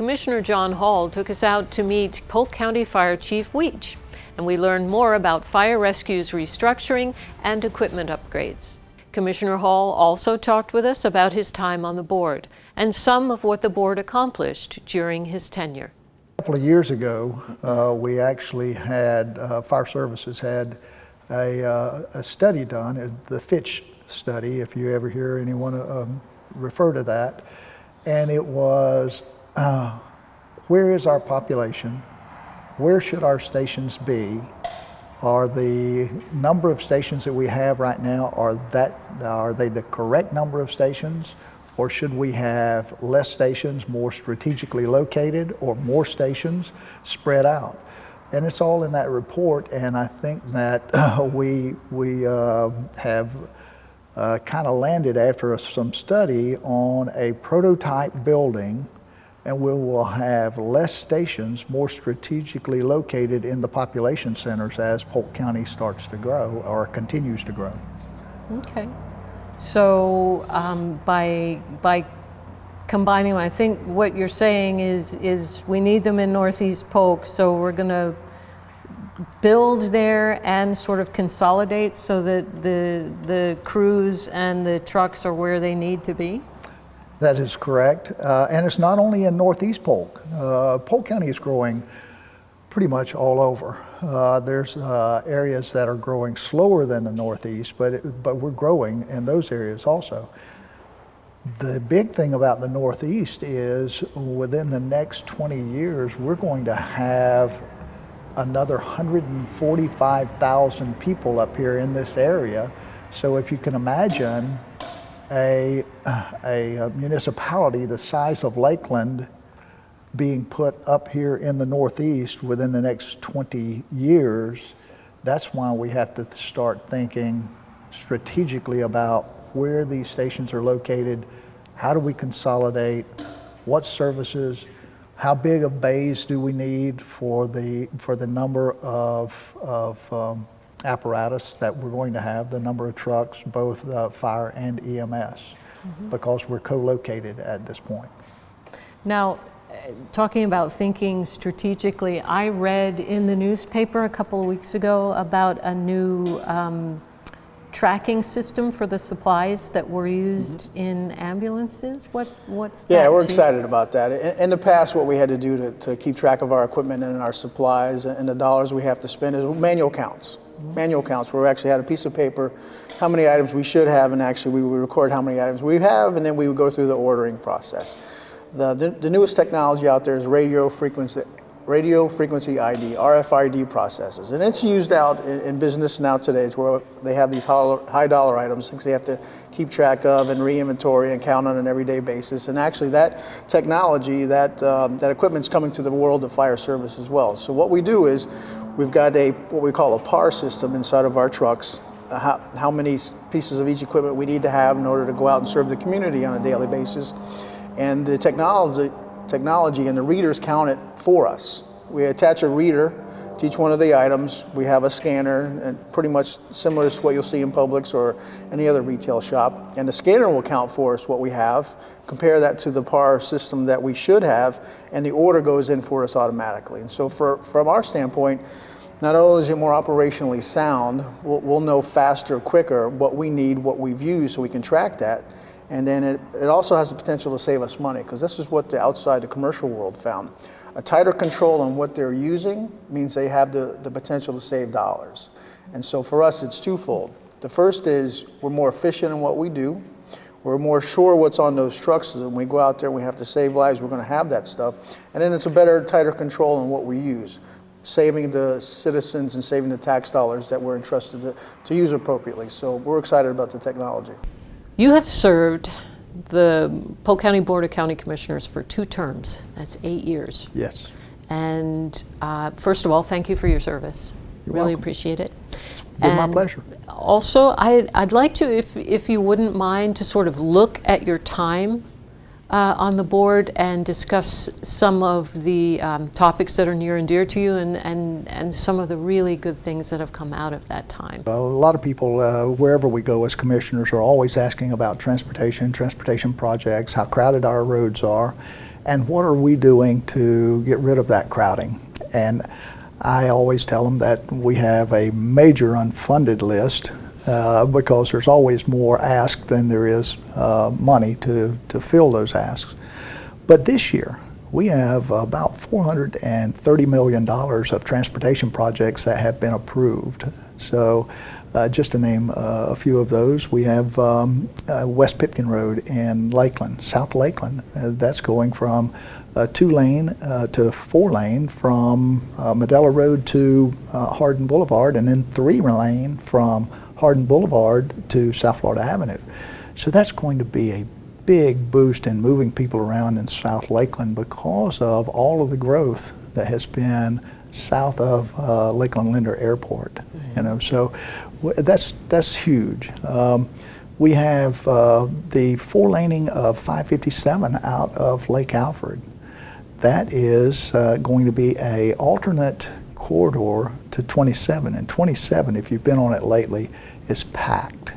Commissioner John Hall took us out to meet Polk County Fire Chief Weech, and we learned more about fire rescue's restructuring and equipment upgrades. Commissioner Hall also talked with us about his time on the board and some of what the board accomplished during his tenure. A couple of years ago, we actually had, Fire Services had a study done, the Fitch study, if you ever hear anyone refer to that. And it was, where is our population? Where should our stations be? Are the number of stations that we have right now, are they the correct number of stations? Or should we have less stations, more strategically located, or more stations spread out? And it's all in that report, and I think that we have kind of landed after some study on a prototype building, and we will have less stations more strategically located in the population centers as Polk County starts to grow or continues to grow. Okay. So by combining, I think what you're saying is we need them in Northeast Polk, so we're going to build there and sort of consolidate so that the crews and the trucks are where they need to be? That is correct. And it's not only in Northeast Polk. Polk County is growing pretty much all over. There's areas that are growing slower than the Northeast, but we're growing in those areas also. The big thing about the Northeast is within the next 20 years, we're going to have another 145,000 people up here in this area. So if you can imagine a municipality the size of Lakeland being put up here in the Northeast within the next 20 years, that's why we have to start thinking strategically about where these stations are located, how do we consolidate, what services, how big of bays do we need for the number of apparatus that we're going to have, the number of trucks, both fire and EMS, because we're co-located at this point. Now, talking about thinking strategically, I read in the newspaper a couple of weeks ago about a new tracking system for the supplies that were used in ambulances. What's that? Yeah, we're excited about that. In the past, what we had to do to keep track of our equipment and our supplies and the dollars we have to spend is manual counts. Manual counts, where we actually had a piece of paper, how many items we should have, and actually we would record how many items we have, and then we would go through the ordering process. The newest technology out there is radio frequency ID, RFID processes, and it's used out in business now today. It's where they have these high dollar items, things they have to keep track of and re-inventory and count on an everyday basis. And actually that technology, that equipment's coming to the world of fire service as well. So what we do is we've got what we call a PAR system inside of our trucks, how many pieces of each equipment we need to have in order to go out and serve the community on a daily basis. And the technology and the readers count it for us. We attach a reader to each one of the items. We have a scanner, and pretty much similar to what you'll see in Publix or any other retail shop. And the scanner will count for us what we have, compare that to the PAR system that we should have, and the order goes in for us automatically. And so from our standpoint, not only is it more operationally sound, we'll know faster, quicker what we need, what we've used, so we can track that. And then it also has the potential to save us money, because this is what the commercial world found. A tighter control on what they're using means they have the potential to save dollars. And so for us, it's twofold. The first is we're more efficient in what we do. We're more sure what's on those trucks, so when we go out there and we have to save lives, we're going to have that stuff. And then it's a better, tighter control on what we use, saving the citizens and saving the tax dollars that we're entrusted to use appropriately. So we're excited about the technology. You have served the Polk County Board of County Commissioners for 2 terms. That's 8 years. Yes. And first of all, thank you for your service. You're really welcome. Appreciate it. It's been my pleasure. Also, I'd like to, if you wouldn't mind, to sort of look at your time on the board and discuss some of the topics that are near and dear to you and some of the really good things that have come out of that time. A lot of people, wherever we go as commissioners, are always asking about transportation projects, how crowded our roads are. and what are we doing to get rid of that crowding? And I always tell them that we have a major unfunded list because there's always more asked than there is money to fill those asks. But this year, we have about $430 million of transportation projects that have been approved. So just to name a few of those, we have West Pipkin Road in Lakeland, South Lakeland. That's going from 2-lane to 4-lane from Medela Road to Hardin Boulevard, and then 3-lane from Hardin Boulevard to South Florida Avenue. So that's going to be a big boost in moving people around in South Lakeland because of all of the growth that has been south of Lakeland Linder Airport. You know, so that's huge. We have the 4-laning of 557 out of Lake Alfred. That is going to be a alternate corridor to 27, and 27, if you've been on it lately, is packed.